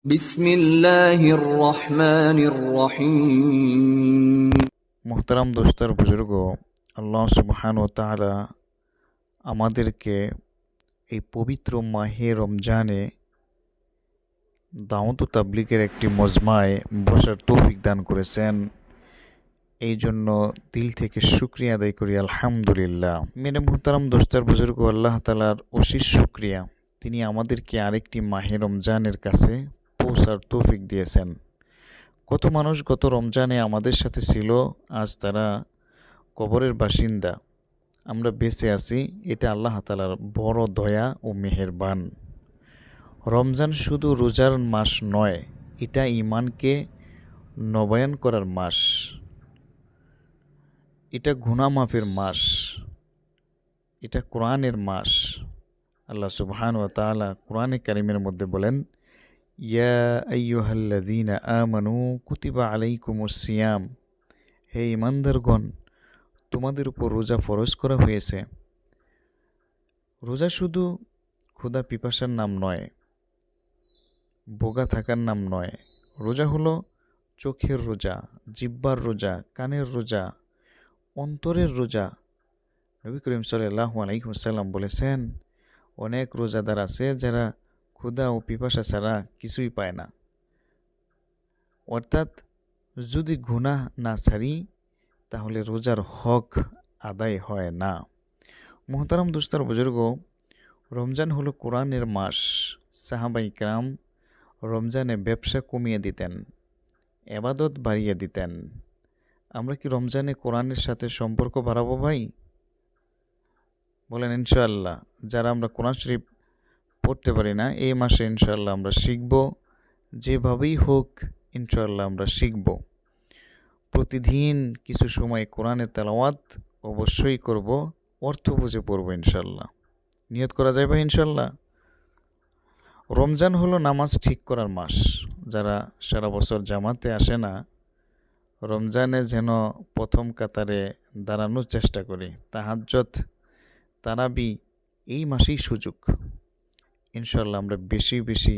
বিসমিল্লাহির রহমানির রহিম। মোহতারাম দোস্তর বুজুর্গ, আল্লাহ সুবহানাহু ওয়া তাআলা আমাদেরকে এই পবিত্র মাহে রমজানে দাওয়াত ও তাবলীগের একটি মজমায় বসার তৌফিক দান করেছেন। এই জন্য দিল থেকে শুকরিয়া আদায় করি আলহামদুলিল্লাহ। মেরে মোহতারাম দোস্তর বুজুর্গ, আল্লাহ তাআলার অশেষ শুকরিয়া, তিনি আমাদেরকে আরেকটি মাহে রমজানের কাছে পৌঁছার তৌফিক দিয়েছেন। কত মানুষ গত রমজানে আমাদের সাথে ছিল, আজ তারা কবরের বাসিন্দা। আমরা বেঁচে আছি, এটা আল্লাহ তাআলার বড় দয়া ও মেহেরবান। রমজান শুধু রোজার মাস নয়, এটা ঈমানকে নবায়ন করার মাস, এটা গুনাহ মাফের মাস, এটা কোরআনের মাস। আল্লাহ সুবহানাহু ওয়া তাআলা কোরআনে কারীমের মধ্যে বলেন, ইয়া আইয়ুহাল্লাযীনা আমানু কুতিবা আলাইকুমুস সিয়াম, হে ঈমানদারগণ, তোমাদের উপর রোজা ফরজ করা হয়েছে। রোজা শুধু ক্ষুধা পিপাসার নাম নয়, বোগা থাকার নাম নয়। রোজা হলো চোখের রোজা, জিহ্বার রোজা, কানের রোজা, অন্তরের রোজা। নবী করিম সাল্লাল্লাহু আলাইহি ওয়াসাল্লাম বলেছেন, অনেক রোজাদার আছে যারা ক্ষুধা ও পিপাসা ছাড়া কিছুই পায় না। অর্থাৎ যদি গুনাহ না ছাড়ি তাহলে রোজার হক আদায় হয় না। মোহতারাম দোস্তর বুজুর্গ, রমজান হলো কোরআনের মাস। সাহাবাই কেরাম রমজানে ব্যবসা কমিয়ে দিতেন, এবাদত বাড়িয়ে দিতেন। আমরা কি রমজানে কোরআনের সাথে সম্পর্ক বাড়াবো ভাই? বলেন ইনশাআল্লাহ। যারা আমরা কোরআন শরীফ পড়তে পারি না, এই মাসে ইনশাআল্লাহ আমরা শিখব, যেভাবেই হোক ইনশাআল্লাহ আমরা শিখব। প্রতিদিন কিছু সময় কোরআনের তেলাওয়াত অবশ্যই করব, অর্থ বুঝে পড়ব ইনশাআল্লাহ। নিয়ত করা যায় ভাই ইনশাআল্লাহ। রমজান হলো নামাজ ঠিক করার মাস। যারা সারা বছর জামাতে আসে না, রমজানে যেন প্রথম কাতারে দাঁড়ানোর চেষ্টা করি। তাহাজ্জুদ, তারাবি এই মাসেই সুযোগ। ইনশাআল্লাহ আমরা বেশি বেশি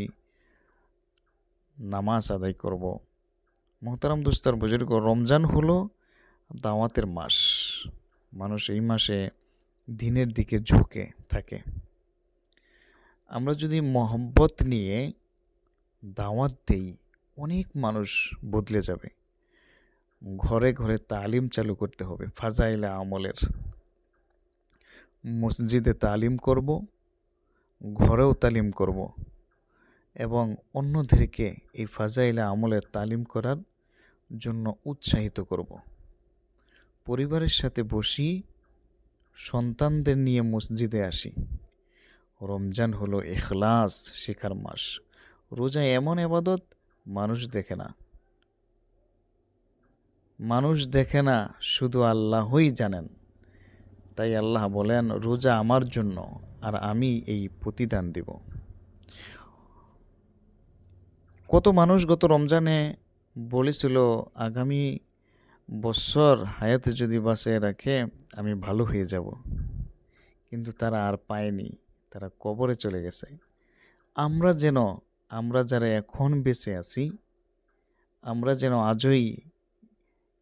নামাজ আদায় করব। মোহতারাম দোস্তর বুজুর্গ, রমজান হলো দাওয়াতের মাস। মানুষ এই মাসে দিনের দিকে ঝুঁকে থাকে। আমরা যদি মহব্বত নিয়ে দাওয়াত দেই, অনেক মানুষ বদলে যাবে। ঘরে ঘরে তালিম চালু করতে হবে ফাজাইলে আমলের। মসজিদে তালিম করব, ঘরেও তালিম করব এবং অন্যদেরকে এই ফাজাইলে আমলের তালিম করার জন্য উৎসাহিত করব। পরিবারের সাথে বসি, সন্তানদের নিয়ে মসজিদে আসি। রমজান হলো ইখলাস শেখার মাস। রোজা এমন ইবাদত মানুষ দেখে না, মানুষ দেখে না, শুধু আল্লাহই জানেন। তাই আল্লাহ বলেন, রোজা আমার জন্য আর আমি এই প্রতিদান দিব। কত মানুষ গত রমজানে বলেছিল, আগামী বছর হায়াতে যদি বাঁচিয়ে রাখে আমি ভালো হয়ে যাব, কিন্তু তারা আর পায়নি, তারা কবরে চলে গেছে। আমরা যারা এখন বেঁচে আছি, আমরা যেন আজই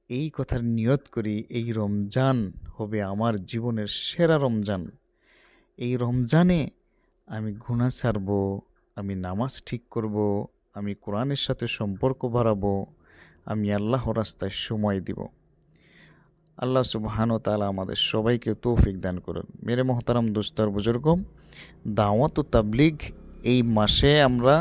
এই কথার নিয়ত করি, এই রমজান হবে আমার জীবনের সেরা রমজান। এই রমজানে আমি গুনাহ ছাড়ব, আমি নামাজ ঠিক করব, আমি কোরআনের সাথে সম্পর্ক বাড়াবো, আমি আল্লাহর রাস্তায় সময় দিব। আল্লাহ সুবহানাহু ওয়া তাআলা আমাদের সবাইকে তৌফিক দান করুন। মেরে মোহতারাম দোস্তর বুজুর্গ, দাওয়াত ও তাবলীগ এই মাসে আমরা